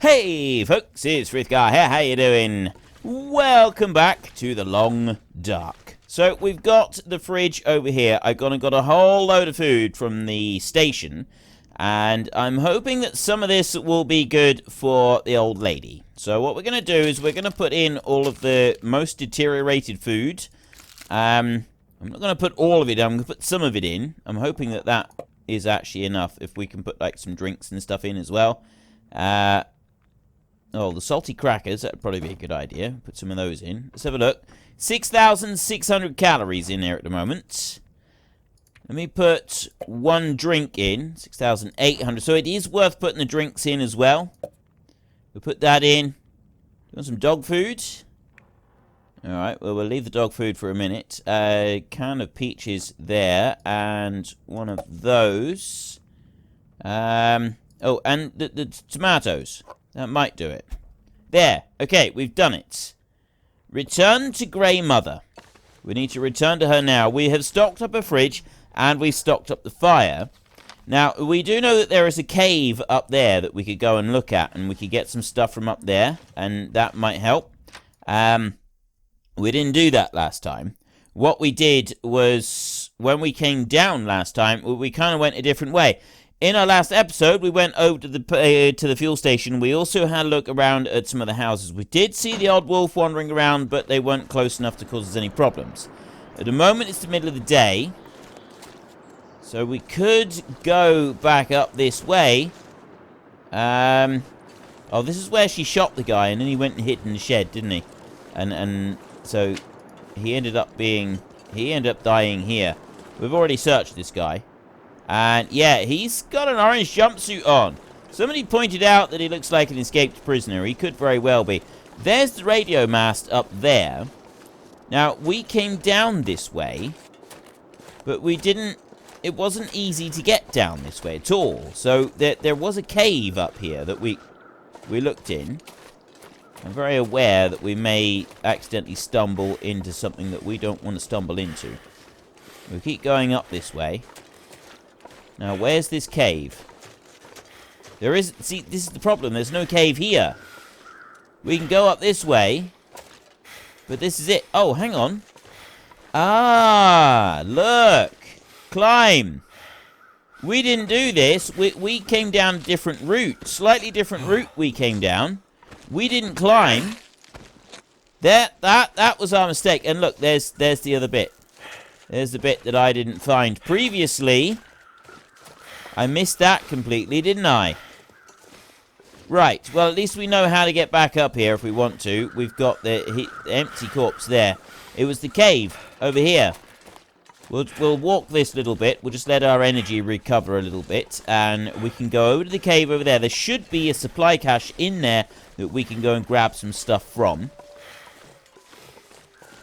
Hey folks, it's Frithgar here, how you doing? Welcome back to the Long Dark. So we've got the fridge over here. I've gone and got a whole load of food from the station, and I'm hoping that some of this will be good for the old lady. So what we're going to do is we're going to put in all of the most deteriorated food. I'm not going to put all of it in, I'm going to put some of it in. I'm hoping that that is actually enough, if we can put like some drinks and stuff in as well. Oh, the salty crackers, that would probably be a good idea. Put some of those in. Let's have a look. 6,600 calories in there at the moment. Let me put one drink in. 6,800. So it is worth putting the drinks in as well. We'll put that in. You want some dog food? Alright, well, we'll leave the dog food for a minute. Can of peaches there. And one of those. Oh, and the tomatoes. That might do it. There. Okay, we've done it. Return to Grey Mother. We need to return to her now. We have stocked up a fridge, and we've stocked up the fire. Now, we do know that there is a cave up there that we could go and look at, and we could get some stuff from up there, and that might help. We didn't do that last time. What we did was, when we came down last time, we kind of went a different way. In our last episode, we went over to the fuel station. We also had a look around at some of the houses. We did see the odd wolf wandering around, but they weren't close enough to cause us any problems. At the moment, it's the middle of the day. So we could go back up this way. Oh, this is where she shot the guy, and then he went and hid in the shed, didn't he? And so he ended up dying here. We've already searched this guy. And yeah, he's got an orange jumpsuit on. Somebody pointed out that he looks like an escaped prisoner. He could very well be. There's the radio mast up there. Now, we came down this way, but we didn't... It wasn't easy to get down this way at all. So there was a cave up here that we looked in. I'm very aware that we may accidentally stumble into something that we don't want to stumble into. We'll keep going up this way. Now, where's this cave? There is... See, this is the problem. There's no cave here. We can go up this way. But this is it. Oh, hang on. Ah, look. Climb. We didn't do this. We came down a different route. Slightly different route we came down. We didn't climb. That was our mistake. And look, there's the other bit. There's the bit that I didn't find previously. I missed that completely, didn't I? Right, well, at least we know how to get back up here if we want to. We've got the empty corpse there. It was the cave over here. We'll walk this little bit. We'll just let our energy recover a little bit. And we can go over to the cave over there. There should be a supply cache in there that we can go and grab some stuff from.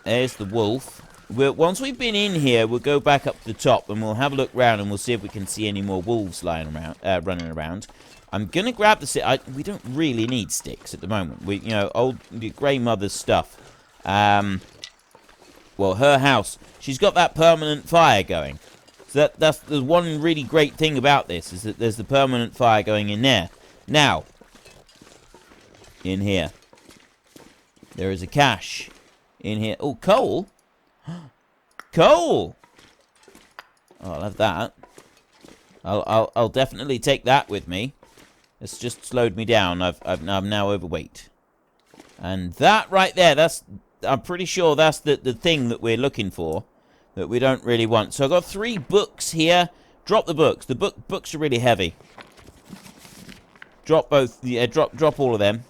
There's the wolf. Once we've been in here, we'll go back up to the top and we'll have a look around and we'll see if we can see any more wolves lying around, running around. I'm gonna grab the stick. We don't really need sticks at the moment. Old Grey Mother's stuff. Well, her house. She's got that permanent fire going. So that's the one really great thing about this, is that there's the permanent fire going in there. Now, in here, there is a cache in here. Oh, coal. Coal! Oh, I'll have that. I'll definitely take that with me. It's just slowed me down. I'm now overweight. And that right there, I'm pretty sure that's the thing that we're looking for, that we don't really want. So I've got 3 books here. Drop the books. The books are really heavy. Drop both. Yeah, drop all of them.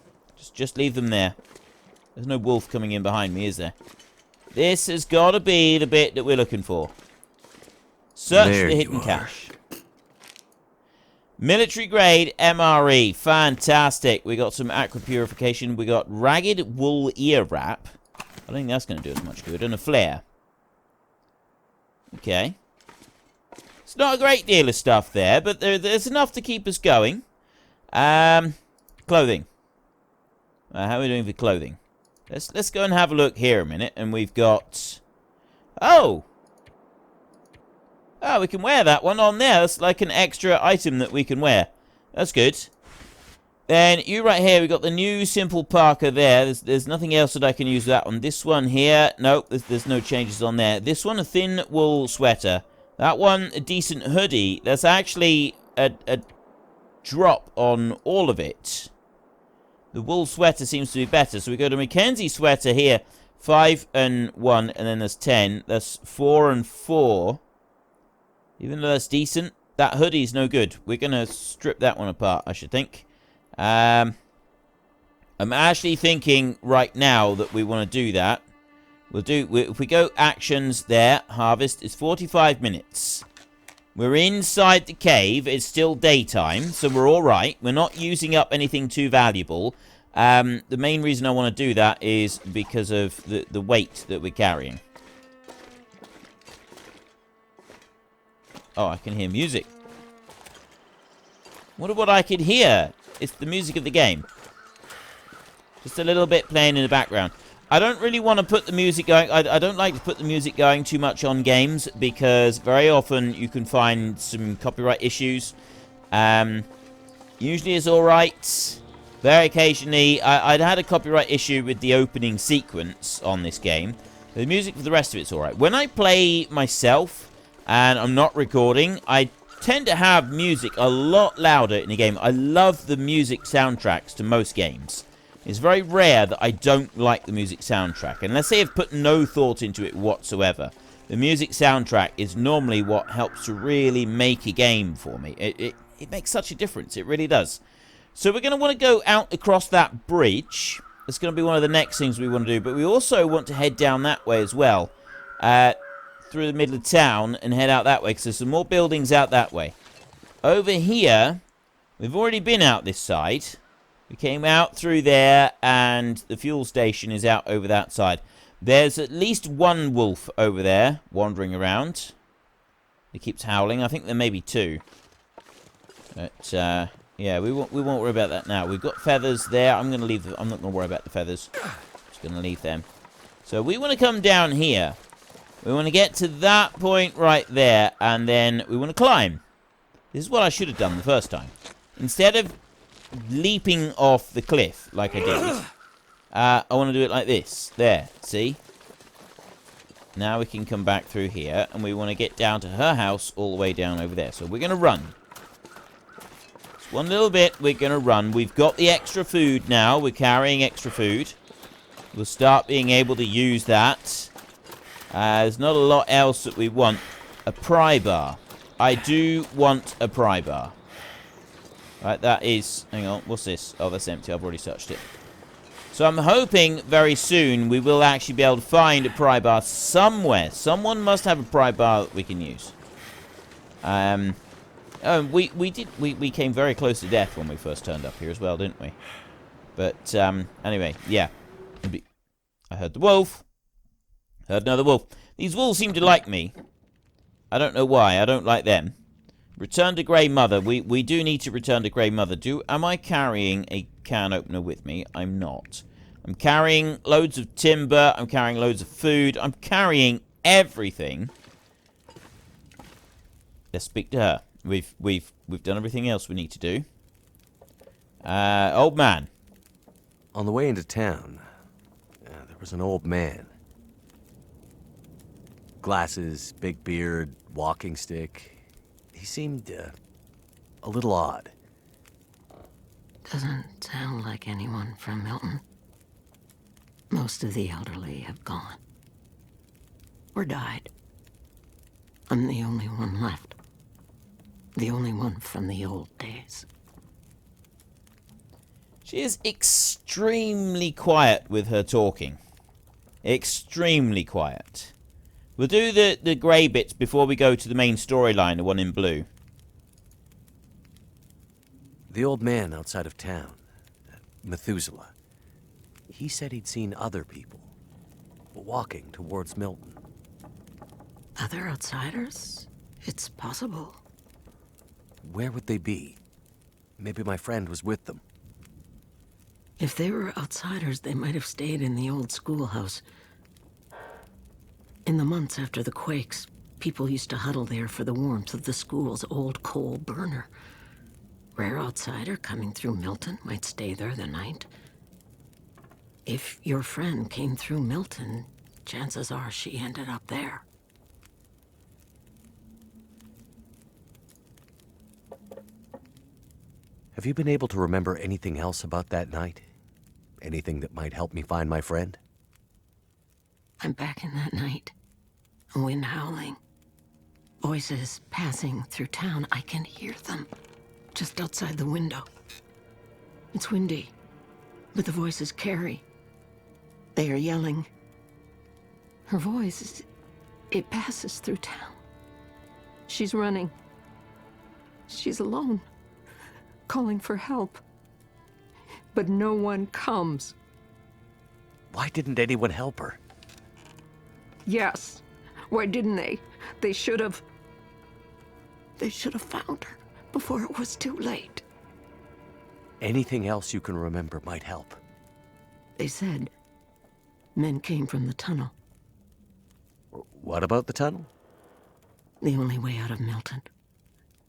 Just leave them there. There's no wolf coming in behind me, is there? This has got to be the bit that we're looking for. Search the hidden cache. Military grade MRE. Fantastic. We got some aqua purification. We got ragged wool ear wrap. I think that's going to do us much good. And a flare. Okay. It's not a great deal of stuff there, but there's enough to keep us going. Clothing. How are we doing for clothing? Let's go and have a look here a minute, and we've got... Oh! Oh, we can wear that one on there. That's like an extra item that we can wear. That's good. Then you right here, we've got the new simple parka there. There's nothing else that I can use that on. This one here, nope, there's no changes on there. This one, a thin wool sweater. That one, a decent hoodie. There's actually a drop on all of it. The wool sweater seems to be better. So we go to Mackenzie sweater here. 5 and 1, and then there's 10. That's 4 and 4. Even though that's decent, that hoodie's no good. We're going to strip that one apart, I should think. I'm actually thinking right now that we want to do that. If we go actions there, harvest is 45 minutes. We're inside the cave. It's still daytime, so we're all right. We're not using up anything too valuable. The main reason I want to do that is because of the weight that we're carrying. Oh, I can hear music. Wonder what I could hear. It's the music of the game. Just a little bit playing in the background. I don't really want to put the music going. I don't like to put the music going too much on games because very often you can find some copyright issues. Usually it's alright. Very occasionally, I'd had a copyright issue with the opening sequence on this game. The music for the rest of it's alright. When I play myself and I'm not recording, I tend to have music a lot louder in the game. I love the music soundtracks to most games. It's very rare that I don't like the music soundtrack. And let's say I've put no thought into it whatsoever. The music soundtrack is normally what helps to really make a game for me. It makes such a difference. It really does. So we're going to want to go out across that bridge. That's going to be one of the next things we want to do. But we also want to head down that way as well. Through the middle of town and head out that way. Because there's some more buildings out that way. Over here, we've already been out this side. We came out through there, and the fuel station is out over that side. There's at least one wolf over there, wandering around. He keeps howling. I think there may be two. But, yeah, we won't worry about that now. We've got feathers there. I'm going to leave them. I'm not going to worry about the feathers. Just going to leave them. So we want to come down here. We want to get to that point right there, and then we want to climb. This is what I should have done the first time. Instead of leaping off the cliff like I did, I want to do it like this. There, see? Now we can come back through here, and we want to get down to her house all the way down over there. So we're going to run. Just one little bit, we're going to run. We've got the extra food now. We're carrying extra food. We'll start being able to use that. There's not a lot else that we want. A pry bar. I do want a pry bar. Right, that is... Hang on, what's this? Oh, that's empty. I've already touched it. So I'm hoping very soon we will actually be able to find a pry bar somewhere. Someone must have a pry bar that we can use. We came very close to death when we first turned up here as well, didn't we? But, anyway, yeah. I heard the wolf. Heard another wolf. These wolves seem to like me. I don't know why. I don't like them. Return to Grey Mother. We do need to return to Grey Mother. Am I carrying a can opener with me? I'm not. I'm carrying loads of timber. I'm carrying loads of food. I'm carrying everything. Let's speak to her. We've done everything else we need to do. Old man. On the way into town, there was an old man. Glasses, big beard, walking stick. He seemed a little odd. Doesn't sound like anyone from Milton. Most of the elderly have gone. Or died. I'm the only one left. The only one from the old days. She is extremely quiet with her talking. Extremely quiet. We'll do the grey bits before we go to the main storyline, the one in blue. The old man outside of town, Methuselah, he said he'd seen other people walking towards Milton. Other outsiders? It's possible. Where would they be? Maybe my friend was with them. If they were outsiders, they might have stayed in the old schoolhouse. In the months after the quakes, people used to huddle there for the warmth of the school's old coal burner. Rare outsider coming through Milton might stay there the night. If your friend came through Milton, chances are she ended up there. Have you been able to remember anything else about that night? Anything that might help me find my friend? I'm back in that night. A wind howling. Voices passing through town. I can hear them just outside the window. It's windy, but the voices carry. They are yelling. Her voice, it passes through town. She's running. She's alone, calling for help. But no one comes. Why didn't anyone help her? Yes. Why didn't they? They should have. They should have found her before it was too late. Anything else you can remember might help. They said men came from the tunnel. What about the tunnel? The only way out of Milton.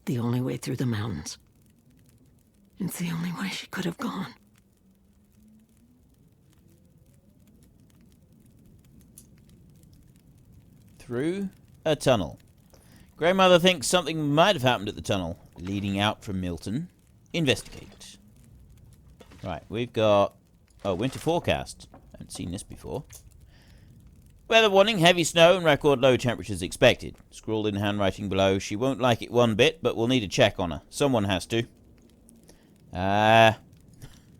The only way through the mountains. It's the only way she could have gone. Through a tunnel. Grandmother thinks something might have happened at the tunnel leading out from Milton. Investigate. Right, we've got... Oh, winter forecast. I haven't seen this before. Weather warning, heavy snow and record low temperatures expected. Scrawled in handwriting below. She won't like it one bit, but we'll need a check on her. Someone has to.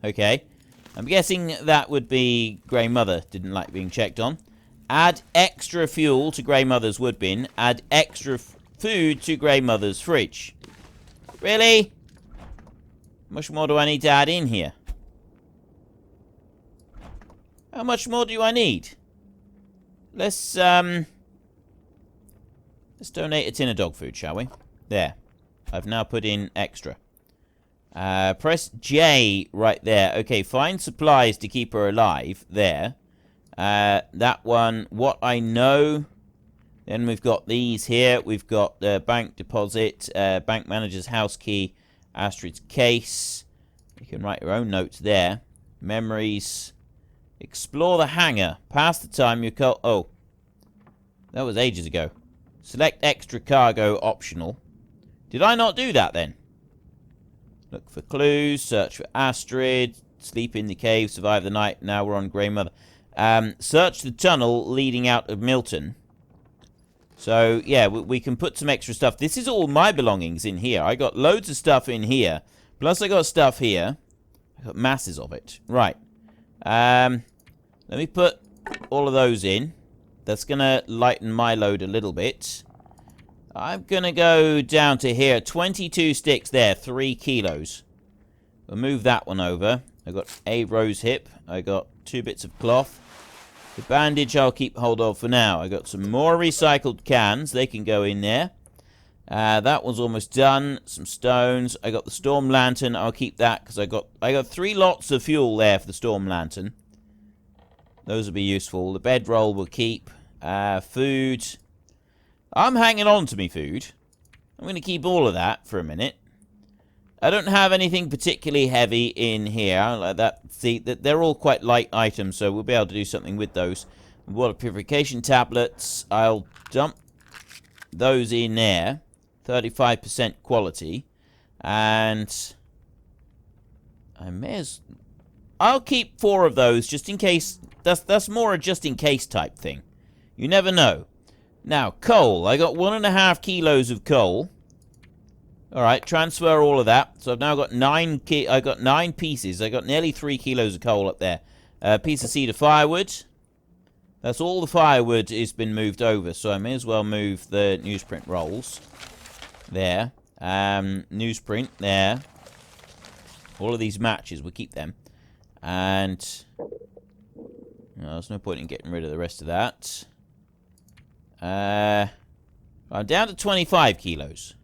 Okay. I'm guessing that would be Grey Mother didn't like being checked on. Add extra fuel to Grey Mother's wood bin. Add extra food to Grey Mother's fridge. Really? How much more do I need to add in here? How much more do I need? Let's donate a tin of dog food, shall we? There. I've now put in extra. Press J right there. Okay, find supplies to keep her alive. There. That one, what I know. Then we've got these here. We've got the bank deposit, bank manager's house key, Astrid's case. You can write your own notes there. Memories. Explore the hangar. Pass the time you call. Oh. That was ages ago. Select extra cargo optional. Did I not do that then? Look for clues. Search for Astrid. Sleep in the cave. Survive the night. Now we're on Grey Mother. Search the tunnel leading out of Milton. So, yeah, we can put some extra stuff. This is all my belongings in here. I got loads of stuff in here. Plus I got stuff here. I got masses of it. Right. Let me put all of those in. That's going to lighten my load a little bit. I'm going to go down to here. 22 sticks there. 3 kilos. We'll move that one over. I got a rose hip. I got 2 bits of cloth. The bandage I'll keep hold of for now. I got some more recycled cans. They can go in there. That one's almost done. Some stones. I got the storm lantern. I'll keep that because I got 3 lots of fuel there for the storm lantern. Those will be useful. The bedroll we'll keep. Food. I'm hanging on to me food. I'm going to keep all of that for a minute. I don't have anything particularly heavy in here. Like that. See, they're all quite light items, so we'll be able to do something with those. Water purification tablets. I'll dump those in there. 35% quality. And I'll keep 4 of those just in case. That's more a just in case type thing. You never know. Now, coal. I got 1.5 kilos of coal. Alright, transfer all of that. So I've now got 9 pieces. I got nearly 3 kilos of coal up there. A piece of cedar firewood. That's all the firewood has been moved over. So I may as well move the newsprint rolls. There. Newsprint. There. All of these matches. We'll keep them. And there's no point in getting rid of the rest of that. I'm down to 25 kilos.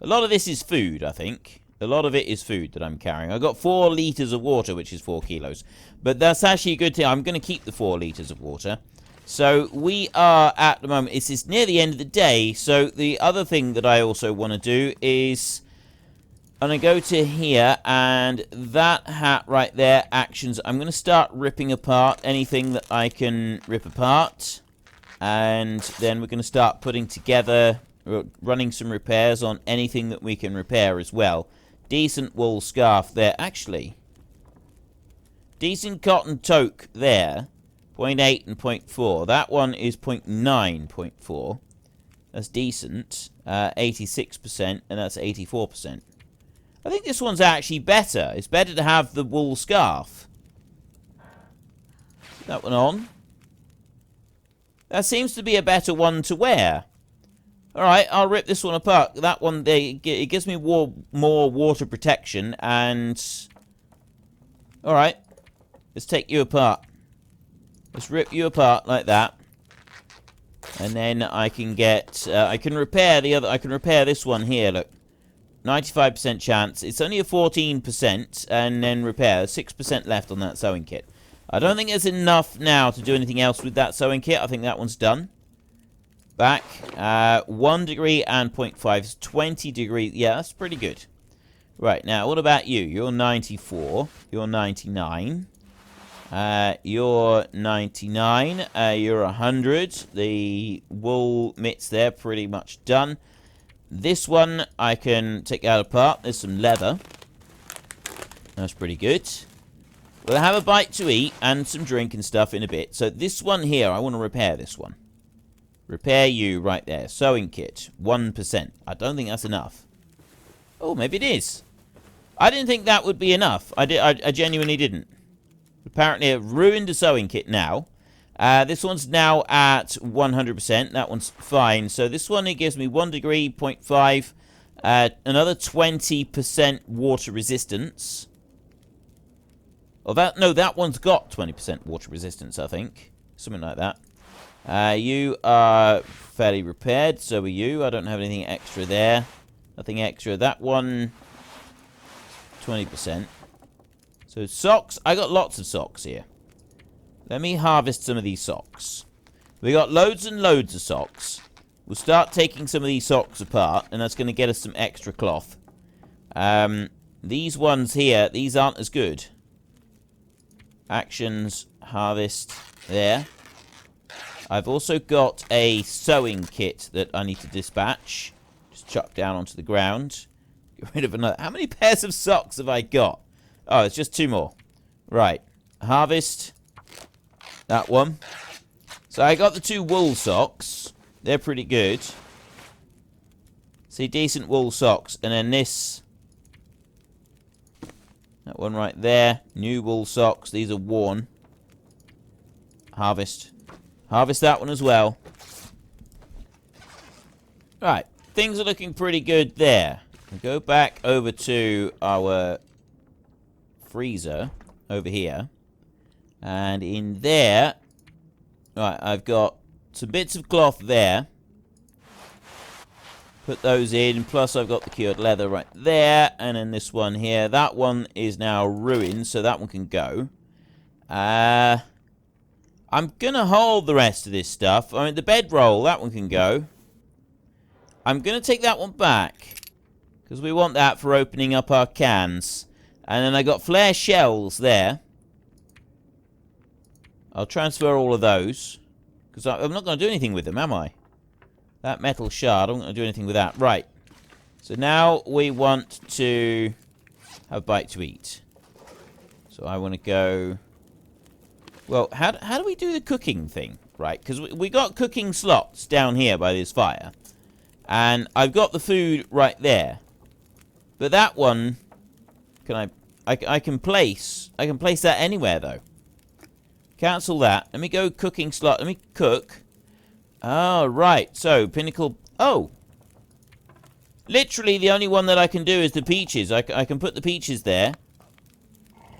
A lot of this is food, I think. A lot of it is food that I'm carrying. I got 4 litres of water, which is 4 kilos. But that's actually a good thing. I'm going to keep the 4 litres of water. So we are at the moment, it's near the end of the day. So the other thing that I also want to do is I'm going to go to here, and that hat right there, actions. I'm going to start ripping apart anything that I can rip apart. And then we're going to start putting together, running some repairs on anything that we can repair as well. Decent wool scarf there. Actually, decent cotton toque there. 0.8 and 0.4. That one is 0.9.4. That's decent. 86%, and that's 84%. I think this one's actually better. It's better to have the wool scarf. That one on. That seems to be a better one to wear. Alright, I'll rip this one apart. That one, it gives me more water protection, and... Alright, let's take you apart. Let's rip you apart like that. And then I can get... I can repair the other... I can repair this one here, look. 95% chance. It's only a 14%, and then repair. 6% left on that sewing kit. I don't think there's enough now to do anything else with that sewing kit. I think that one's done. Back. 1 degree and 0.5. 20 degrees. Yeah, that's pretty good. Right, now, what about you? You're 94. You're 99. You're 99. You're 100. The wool mitts there, pretty much done. This one, I can take out apart. There's some leather. That's pretty good. We'll have a bite to eat and some drink and stuff in a bit. So this one here, I want to repair this one. Repair you right there. Sewing kit, 1%. I don't think that's enough. Oh, maybe it is. I didn't think that would be enough. I genuinely didn't. Apparently, it ruined the sewing kit now. This one's now at 100%. That one's fine. So this one, it gives me 1 degree, 0.5. Another 20% water resistance. Oh, that one's got 20% water resistance, I think. Something like that. You are fairly repaired, so are you. I don't have anything extra there. Nothing extra. That one, 20%. So socks, I got lots of socks here. Let me harvest some of these socks. We got loads and loads of socks. We'll start taking some of these socks apart, and that's going to get us some extra cloth. These ones here, these aren't as good. Actions, harvest, there. I've also got a sewing kit that I need to dispatch. Just chuck down onto the ground. Get rid of another. How many pairs of socks have I got? Oh, it's just 2 more. Right. Harvest. That one. So I got the 2 wool socks. They're pretty good. See, decent wool socks. And then this. That one right there. New wool socks. These are worn. Harvest. Harvest that one as well. Right. Things are looking pretty good there. We'll go back over to our freezer over here. And in there... Right, I've got some bits of cloth there. Put those in. Plus, I've got the cured leather right there. And then this one here. That one is now ruined, so that one can go. I'm going to hold the rest of this stuff. I mean, the bedroll, that one can go. I'm going to take that one back. Because we want that for opening up our cans. And then I got flare shells there. I'll transfer all of those. Because I'm not going to do anything with them, am I? That metal shard, I'm not going to do anything with that. Right. So now we want to have a bite to eat. So I want to go... Well, how do we do the cooking thing? Right, because we got cooking slots down here by this fire. And I've got the food right there. But that one... Can I can place that anywhere, though. Cancel that. Let me go cooking slot. Let me cook. Oh, right. So, pinnacle... Oh! Literally, the only one that I can do is the peaches. I can put the peaches there.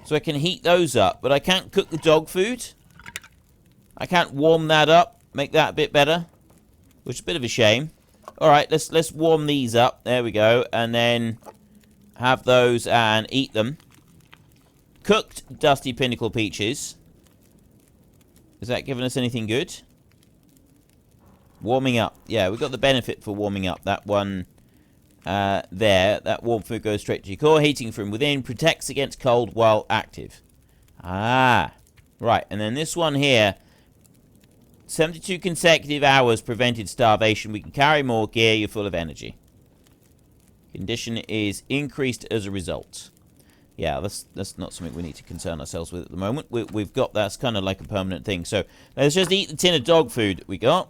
So I can heat those up. But I can't cook the dog food. I can't warm that up. Make that a bit better. Which is a bit of a shame. Alright, let's warm these up. There we go. And then have those and eat them. Cooked dusty pinnacle peaches. Is that giving us anything good? Warming up. Yeah, we got the benefit for warming up. That one there. That warm food goes straight to your core. Heating from within. Protects against cold while active. Ah. Right. And then this one here. 72 consecutive hours prevented starvation. We can carry more gear. You're full of energy. Condition is increased as a result. Yeah, that's not something we need to concern ourselves with at the moment. We've got that's kind of like a permanent thing. So let's just eat the tin of dog food that we got.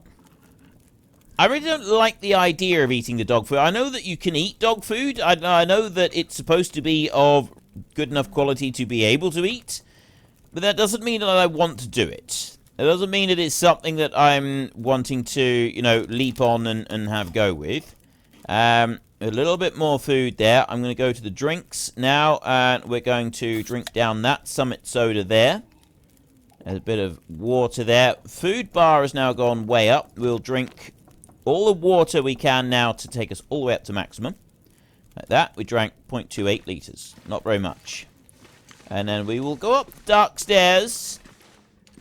I really don't like the idea of eating the dog food. I know that you can eat dog food. I know that it's supposed to be of good enough quality to be able to eat. But that doesn't mean that I want to do it. It doesn't mean that it's something that I'm wanting to, you know, leap on and have go with. A little bit more food there. I'm going to go to the drinks now, and we're going to drink down that Summit soda there. There's a bit of water there. Food bar has now gone way up. We'll drink all the water we can now to take us all the way up to maximum. Like that. We drank 0.28 litres. Not very much. And then we will go up dark stairs.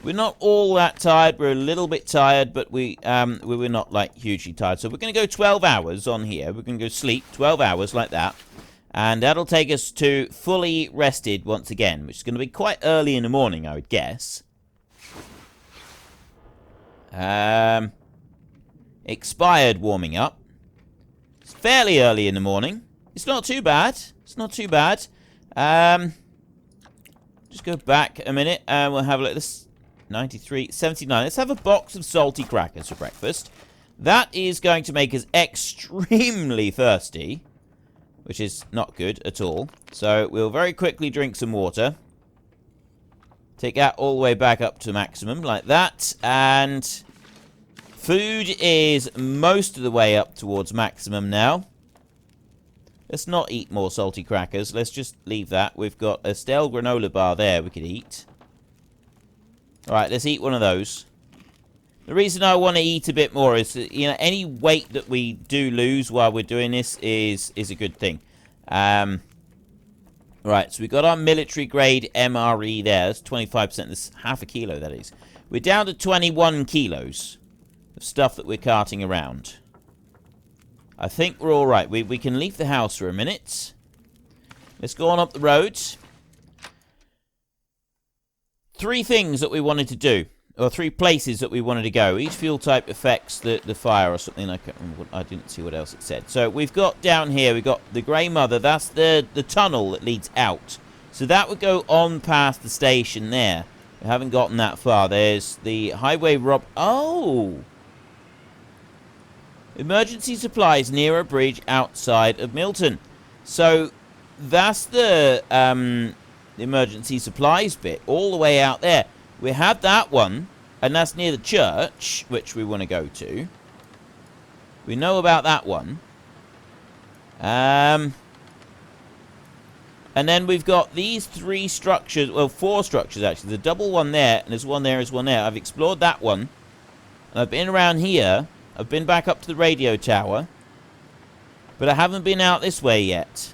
We're not all that tired. We're a little bit tired, but we were not, like, hugely tired. So we're going to go 12 hours on here. We're going to go sleep 12 hours like that. And that'll take us to fully rested once again, which is going to be quite early in the morning, I would guess. Expired warming up. It's fairly early in the morning. It's not too bad. It's not too bad. Just go back a minute, and we'll have a look at this. 93, 79. Let's have a box of salty crackers for breakfast. That is going to make us extremely thirsty, which is not good at all. So we'll very quickly drink some water. Take that all the way back up to maximum, like that. And food is most of the way up towards maximum now. Let's not eat more salty crackers. Let's just leave that. We've got a stale granola bar there we could eat. Alright, let's eat one of those. The reason I want to eat a bit more is that, you know, any weight that we do lose while we're doing this is a good thing. Right, so we got our military grade MRE there. That's 25%. That's half a kilo, that is. We're down to 21 kilos of stuff that we're carting around. I think we're alright. We can leave the house for a minute. Let's go on up the road. 3 things that we wanted to do, or 3 places that we wanted to go. Each fuel type affects the fire or something. I can't remember I didn't see what else it said. So we've got down here, we've got the Grey Mother. That's the tunnel that leads out. So that would go on past the station there. We haven't gotten that far. There's the highway rob... Oh! Emergency supplies near a bridge outside of Milton. So that's the emergency supplies bit all the way out there. We have that one, and that's near the church, which we want to go to. We know about that one. And then we've got these 3 structures, well, 4 structures actually. There's a double one there, and there's one there, there's one there. I've explored that one, and I've been around here. I've been back up to the radio tower, but I haven't been out this way yet.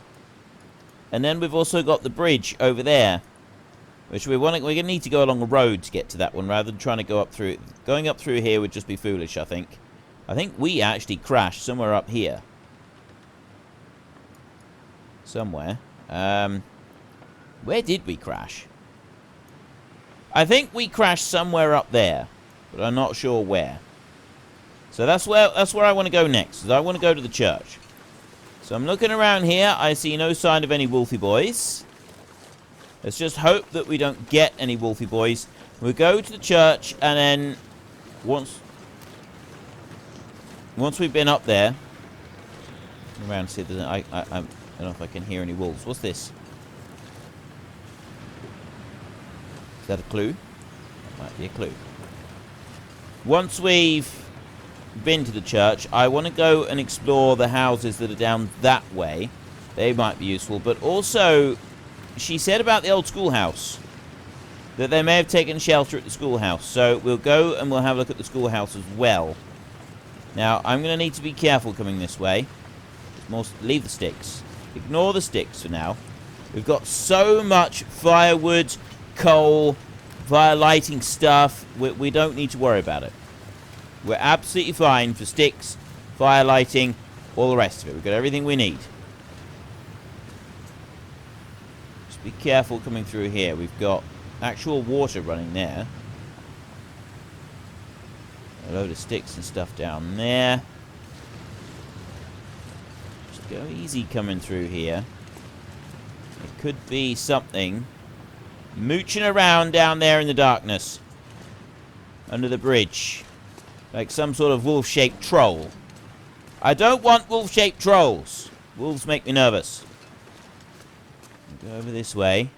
And then we've also got the bridge over there, which we're going to need to go along a road to get to that one, rather than trying to go up through it. Going up through here would just be foolish, I think. I think we actually crashed somewhere up here. Somewhere. Where did we crash? I think we crashed somewhere up there, but I'm not sure where. So that's where I want to go next, is I want to go to the church. So I'm looking around here. I see no sign of any Wolfie boys. Let's just hope that we don't get any Wolfie boys. We'll go to the church, and then once we've been up there, around to see if there's I don't know if I can hear any wolves. What's this? Is that a clue? That might be a clue. Once we've been to the church, I want to go and explore the houses that are down that way. They might be useful, but also she said about the old schoolhouse that they may have taken shelter at the schoolhouse, so we'll go and we'll have a look at the schoolhouse as well. Now I'm going to need to be careful coming this way. Leave the sticks, ignore the sticks for now. We've got so much firewood, coal, fire lighting stuff, we don't need to worry about it. We're absolutely fine for sticks, fire lighting, all the rest of it. We've got everything we need. Just be careful coming through here. We've got actual water running there. A load of sticks and stuff down there. Just go easy coming through here. It could be something mooching around down there in the darkness. Under the bridge. Like some sort of wolf-shaped troll. I don't want wolf-shaped trolls. Wolves make me nervous. Go over this way.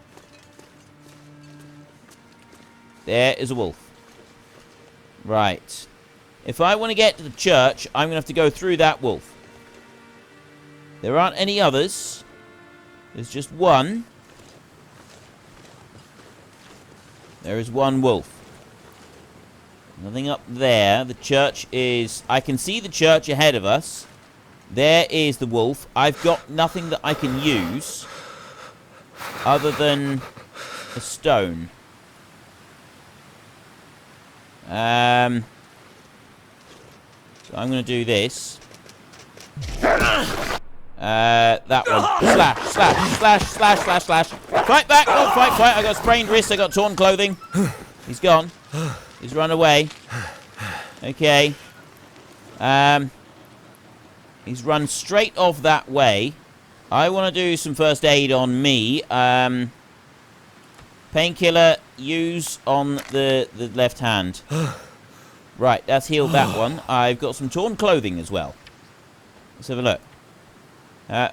There is a wolf. Right. If I want to get to the church, I'm going to have to go through that wolf. There aren't any others. There's just one. There is one wolf. Nothing up there. The church is... I can see the church ahead of us. There is the wolf. I've got nothing that I can use other than a stone. So I'm going to do this. That one. Slash, slash, slash, slash, slash, slash. Fight back! Oh, fight, fight. I got sprained wrists. I got torn clothing. He's gone. He's run away. Okay. He's run straight off that way. I want to do some first aid on me. Painkiller, use on the left hand. Right, that's healed that one. I've got some torn clothing as well. Let's have a look.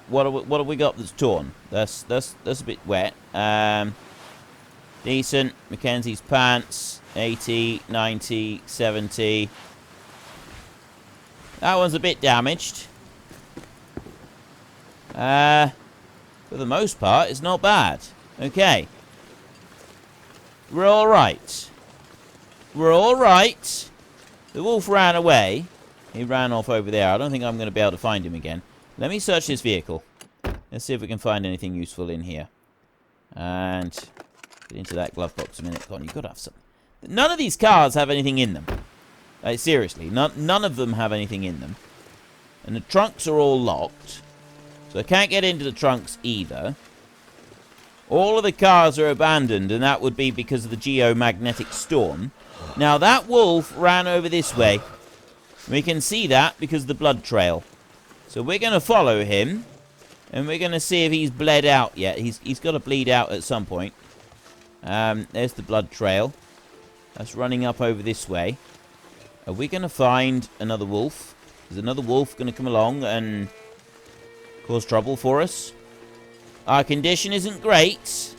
What have we got that's torn? That's a bit wet. Decent. Mackenzie's pants. 80, 90, 70. That one's a bit damaged. For the most part, it's not bad. Okay. We're alright. We're alright. The wolf ran away. He ran off over there. I don't think I'm going to be able to find him again. Let me search this vehicle. Let's see if we can find anything useful in here. And get into that glove box a minute. Come on, you've got to have some. None of these cars have anything in them. Like, seriously, none of them have anything in them. And the trunks are all locked. So I can't get into the trunks either. All of the cars are abandoned, and that would be because of the geomagnetic storm. Now, that wolf ran over this way. We can see that because of the blood trail. So we're going to follow him. And we're going to see if he's bled out yet. He's got to bleed out at some point. There's the blood trail. That's running up over this way. Are we going to find another wolf? Is another wolf going to come along and cause trouble for us? Our condition isn't great.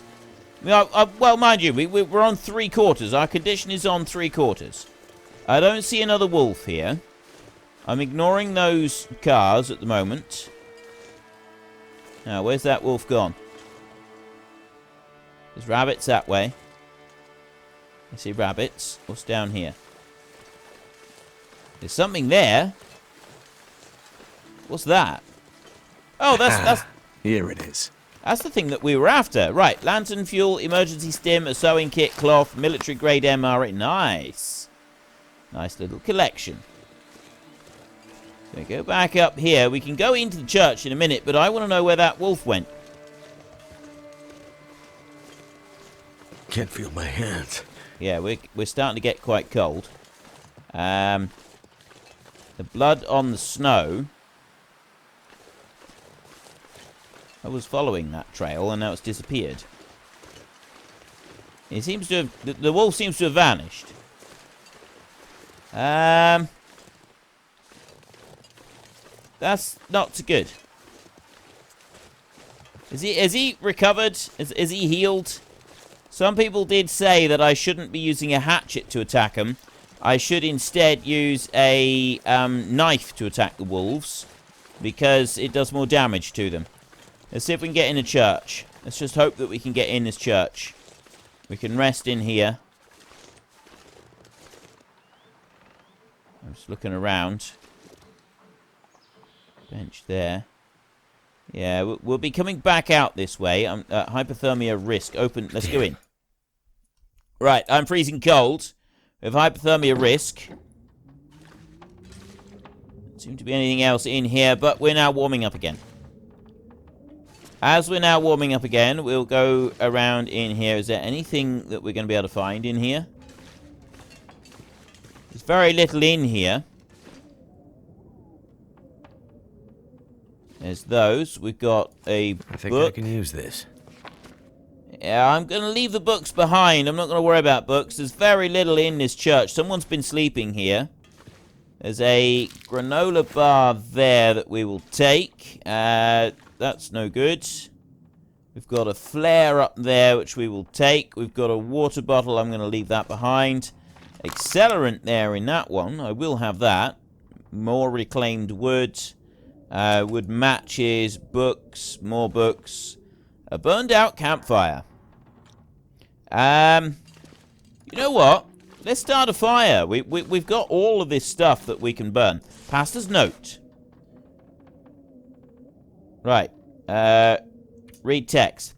Well, mind you, we're on 3/4. Our condition is on 3/4. I don't see another wolf here. I'm ignoring those cars at the moment. Now, where's that wolf gone? There's rabbits that way. I see rabbits. What's down here? There's something there. What's that? Oh, that's... Here it is. That's the thing that we were after. Right, lantern, fuel, emergency stim, a sewing kit, cloth, military-grade MRE. Nice. Nice little collection. So go back up here. We can go into the church in a minute, but I want to know where that wolf went. Can't feel my hands. Yeah, we're starting to get quite cold. The blood on the snow. I was following that trail, and now it's disappeared. It seems to have... The wolf seems to have vanished. That's not so good. Is he recovered? Is he healed? Some people did say that I shouldn't be using a hatchet to attack them. I should instead use a knife to attack the wolves, because it does more damage to them. Let's see if we can get in a church. Let's just hope that we can get in this church. We can rest in here. I'm just looking around. Bench there. Yeah, we'll be coming back out this way. Hypothermia risk. Open. Let's go in. Right, I'm freezing cold. We have hypothermia risk. Seem to be anything else in here, but we're now warming up again. As we're now warming up again, we'll go around in here. Is there anything that we're going to be able to find in here? There's very little in here. There's those. We've got a I think book. I can use this. Yeah, I'm going to leave the books behind. I'm not going to worry about books. There's very little in this church. Someone's been sleeping here. There's a granola bar there that we will take. That's no good. We've got a flare up there, which we will take. We've got a water bottle. I'm going to leave that behind. Accelerant there in that one. I will have that. More reclaimed wood. Wood matches. Books. More books. A burned out campfire. You know what? Let's start a fire. We've got all of this stuff that we can burn. Pastor's note. Right. Read text.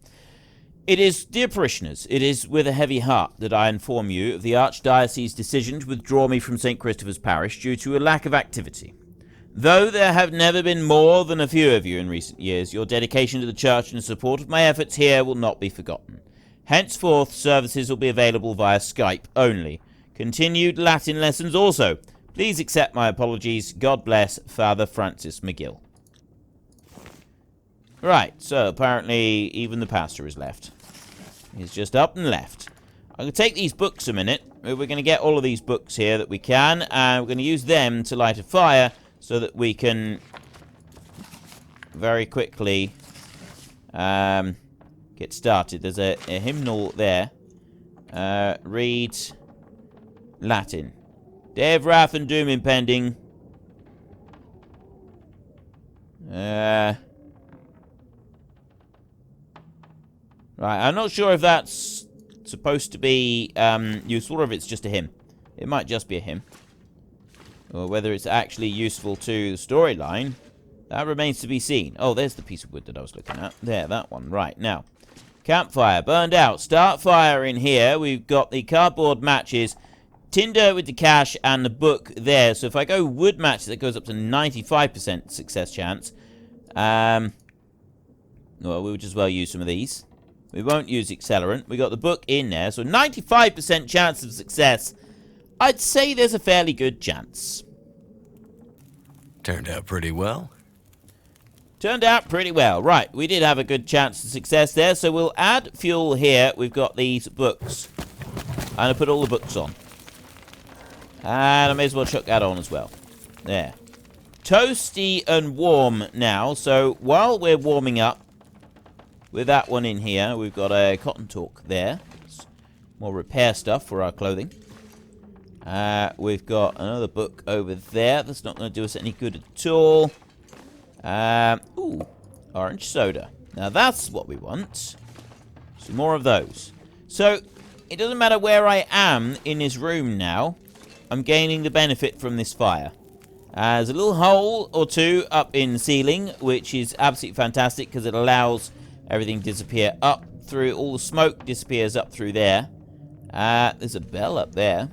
It is, dear parishioners, it is with a heavy heart that I inform you of the Archdiocese's decision to withdraw me from St. Christopher's Parish due to a lack of activity. Though there have never been more than a few of you in recent years, your dedication to the Church and support of my efforts here will not be forgotten. Henceforth, services will be available via Skype only. Continued Latin lessons also. Please accept my apologies. God bless, Father Francis McGill. Right, so apparently even the pastor is left. He's just up and left. I'm going to take these books a minute. We're going to get all of these books here that we can, and we're going to use them to light a fire so that we can very quickly get started. There's a hymnal there. Read Latin. Day of wrath and doom impending. Right, I'm not sure if that's supposed to be useful or if it's just a hymn. It might just be a hymn. Or whether it's actually useful to the storyline, that remains to be seen. Oh, there's the piece of wood that I was looking at. There, that one. Right, now. Campfire, burned out. Start fire in here. We've got the cardboard matches, tinder with the cash, and the book there. So if I go wood matches, it goes up to 95% success chance. Well, we'll just well use some of these. We won't use accelerant. We got the book in there, so 95% chance of success. I'd say there's a fairly good chance. Turned out pretty well. Turned out pretty well. Right, we did have a good chance of success there, so we'll add fuel here. We've got these books. I'm going to put all the books on. And I may as well chuck that on as well. There. Toasty and warm now, so while we're warming up, with that one in here, we've got a cotton talk there. More repair stuff for our clothing. We've got another book over there. That's not going to do us any good at all. Ooh, orange soda. Now that's what we want. Some more of those. So, it doesn't matter where I am in this room now. I'm gaining the benefit from this fire. There's a little hole or two up in the ceiling, which is absolutely fantastic because it allows everything disappear up through, all the smoke disappears up through there. There's a bell up there.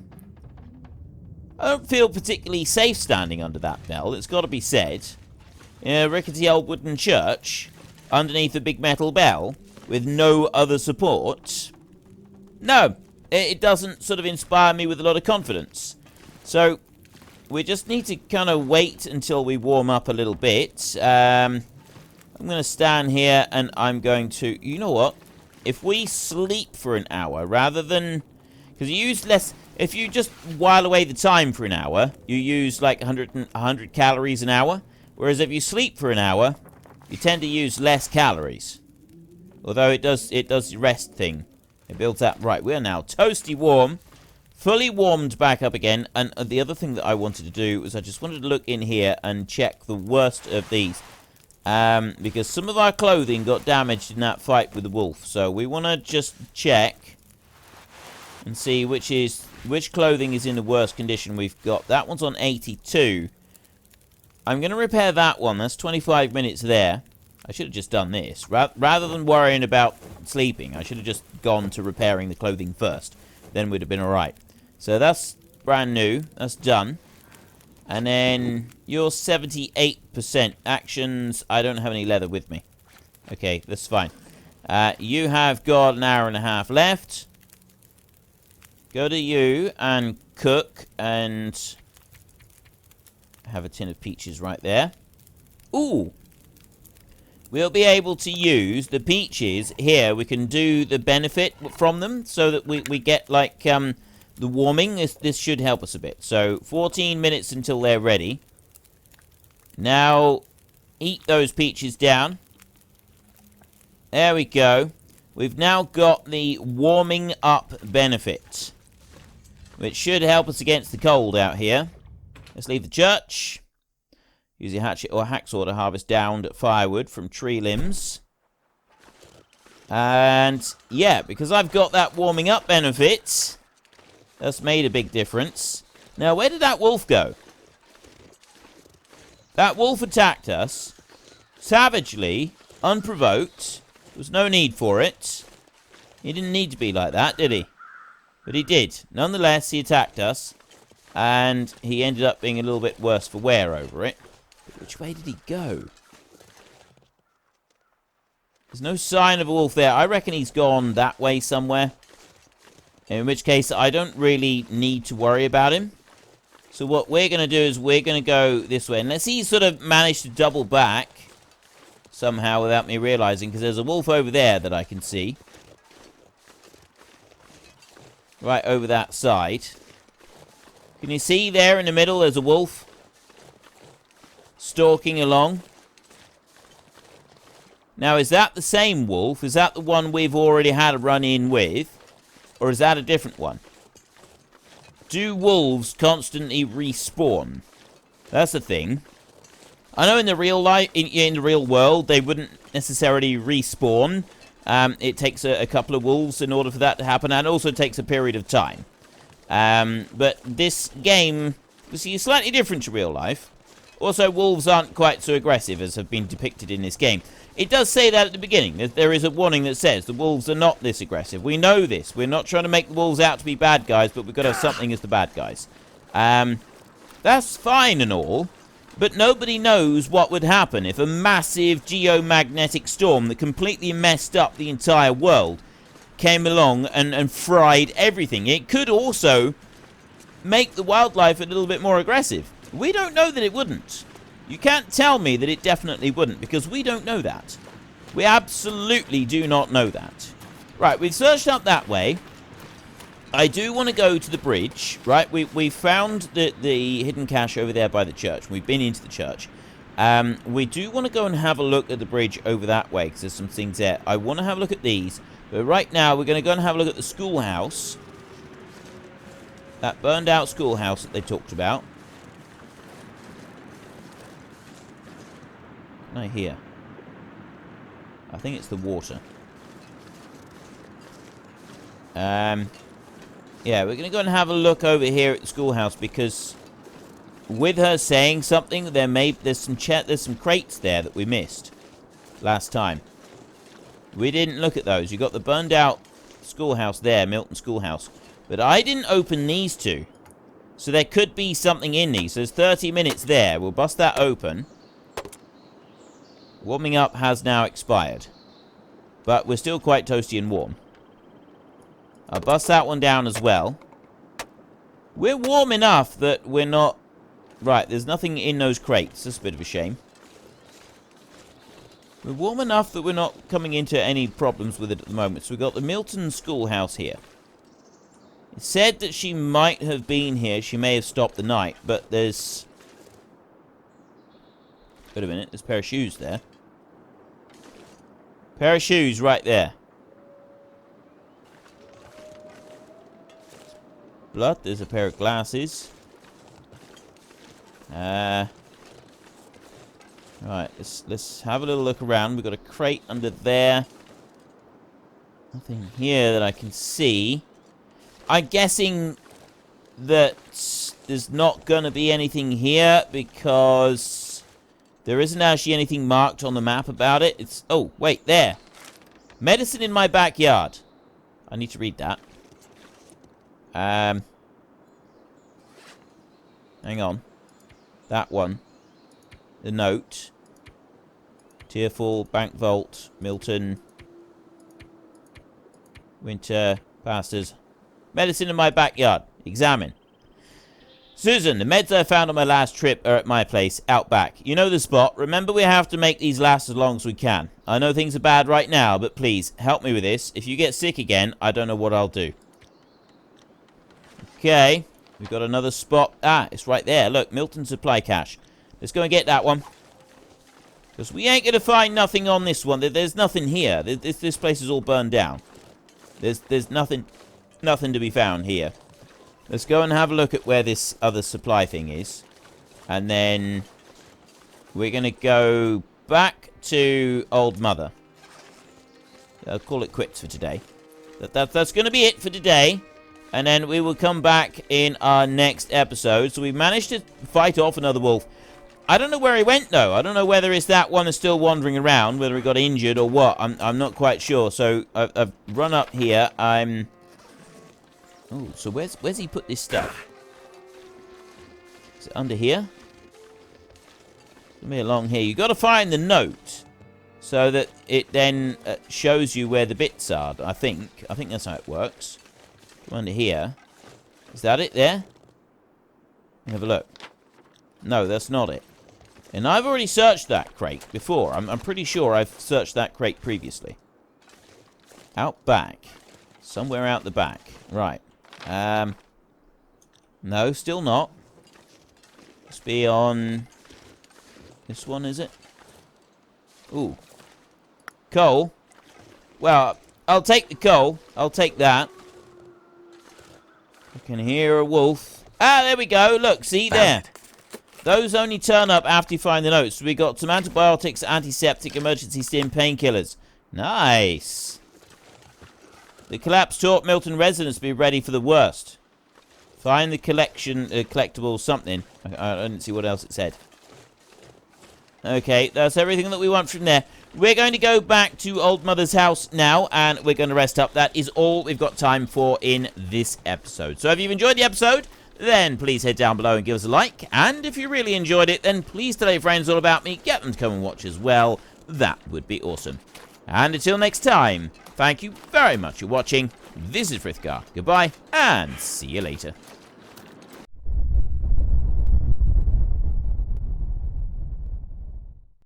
I don't feel particularly safe standing under that bell, it's got to be said. In a rickety old wooden church, underneath a big metal bell, with no other support. No, it doesn't sort of inspire me with a lot of confidence. So, we just need to kind of wait until we warm up a little bit. I'm going to stand here and I'm going to... You know what? If we sleep for an hour rather than... Because you use less... If you just while away the time for an hour, you use like 100 calories an hour. Whereas if you sleep for an hour, you tend to use less calories. Although it does the rest thing. It builds up. Right, we're now toasty warm. Fully warmed back up again. And the other thing that I wanted to do was I just wanted to look in here and check the worst of these. Because some of our clothing got damaged in that fight with the wolf. So we want to just check and see which clothing is in the worst condition we've got. That one's on 82. I'm going to repair that one. That's 25 minutes there. I should have just done this. Rather than worrying about sleeping, I should have just gone to repairing the clothing first. Then we'd have been alright. So that's brand new. That's done. And then you're 78%. Actions, I don't have any leather with me. Okay, that's fine. You have got an hour and a half left. Go to you and cook and have a tin of peaches right there. Ooh! We'll be able to use the peaches here. We can do the benefit from them so that we get, like, the warming. This should help us a bit. So, 14 minutes until they're ready. Now, eat those peaches down. There we go. We've now got the warming up benefit, which should help us against the cold out here. Let's leave the church. Use your hatchet or hacksaw to harvest downed firewood from tree limbs. And, yeah, because I've got that warming up benefit, that's made a big difference. Now, where did that wolf go? That wolf attacked us savagely, unprovoked. There was no need for it. He didn't need to be like that, did he? But he did. Nonetheless, he attacked us. And he ended up being a little bit worse for wear over it. But which way did he go? There's no sign of a wolf there. I reckon he's gone that way somewhere. In which case, I don't really need to worry about him. So what we're going to do is we're going to go this way. Unless he sort of managed to double back somehow without me realizing. Because there's a wolf over there that I can see. Right over that side. Can you see there in the middle there's a wolf? Stalking along. Now, is that the same wolf? Is that the one we've already had a run-in with? Or is that a different one? Do wolves constantly respawn? That's the thing. I know in the real life, in the real world, they wouldn't necessarily respawn. It takes a couple of wolves in order for that to happen, and also takes a period of time. But this game is slightly different to real life. Also, wolves aren't quite so aggressive as have been depicted in this game. It does say that at the beginning. There is a warning that says the wolves are not this aggressive. We know this. We're not trying to make the wolves out to be bad guys, but we've got to have something as the bad guys. That's fine and all, but nobody knows what would happen if a massive geomagnetic storm that completely messed up the entire world came along and fried everything. It could also make the wildlife a little bit more aggressive. We don't know that it wouldn't. You can't tell me that it definitely wouldn't, because we don't know that. We absolutely do not know that. Right, we've searched up that way. I do want to go to the bridge, right? We found the hidden cache over there by the church. We've been into the church. We do want to go and have a look at the bridge over that way, because there's some things there. I want to have a look at these. But right now, we're going to go and have a look at the schoolhouse. That burned out schoolhouse that they talked about. What can I hear? I think it's the water. Yeah, we're going to go and have a look over here at the schoolhouse, because with her saying something, there's some crates there that we missed last time. We didn't look at those. You got the burned out schoolhouse there, Milton Schoolhouse. But I didn't open these two. So there could be something in these. There's 30 minutes there. We'll bust that open. Warming up has now expired. But we're still quite toasty and warm. I'll bust that one down as well. We're warm enough that we're not... Right, there's nothing in those crates. That's a bit of a shame. We're warm enough that we're not coming into any problems with it at the moment. So we've got the Milton Schoolhouse here. It said that she might have been here. She may have stopped the night. But there's... Wait a minute. There's a pair of shoes there. Pair of shoes right there. Blood. There's a pair of glasses. Right, let's have a little look around. We've got a crate under there. Nothing here that I can see. I'm guessing that there's not going to be anything here because there isn't actually anything marked on the map about it. It's... Oh, wait, there. Medicine in my backyard. I need to read that. Hang on. That one. The note. Tearful, Bank Vault, Milton. Winter, Pastors. Medicine in my backyard. Examine. Susan, the meds I found on my last trip are at my place, out back. You know the spot. Remember, we have to make these last as long as we can. I know things are bad right now, but please, help me with this. If you get sick again, I don't know what I'll do. Okay. We've got another spot. Ah, it's right there. Look, Milton Supply Cache. Let's go and get that one. Because we ain't going to find nothing on this one. There's nothing here. This place is all burned down. There's nothing to be found here. Let's go and have a look at where this other supply thing is. And then we're going to go back to Old Mother. I'll call it quits for today. That's going to be it for today. And then we will come back in our next episode. So we managed to fight off another wolf. I don't know where he went, though. I don't know whether it's that one is still wandering around, whether he got injured or what. I'm not quite sure. So I've run up here. Oh, so where's he put this stuff? Is it under here? Let me along here. You got to find the note so that it then shows you where the bits are. I think that's how it works. Come under here. Is that it there? Have a look. No, that's not it. And I've already searched that crate before. I'm pretty sure I've searched that crate previously. Out back. Somewhere out the back. Right. No, still not. Must be on this one, is it? Ooh. Coal. Well, I'll take the coal. I'll take that. I can hear a wolf. Ah, there we go. Look, see there. Those only turn up after you find the notes. We got some antibiotics, antiseptic, emergency stim, painkillers. Nice. The collapse taught Milton residents to be ready for the worst. Find the collection, collectible something. I didn't see what else it said. Okay, that's everything that we want from there. We're going to go back to Old Mother's house now, and we're going to rest up. That is all we've got time for in this episode. So if you've enjoyed the episode, then please head down below and give us a like. And if you really enjoyed it, then please tell your friends all about me. Get them to come and watch as well. That would be awesome. And until next time, thank you very much for watching. This is Frithgar. Goodbye, and see you later.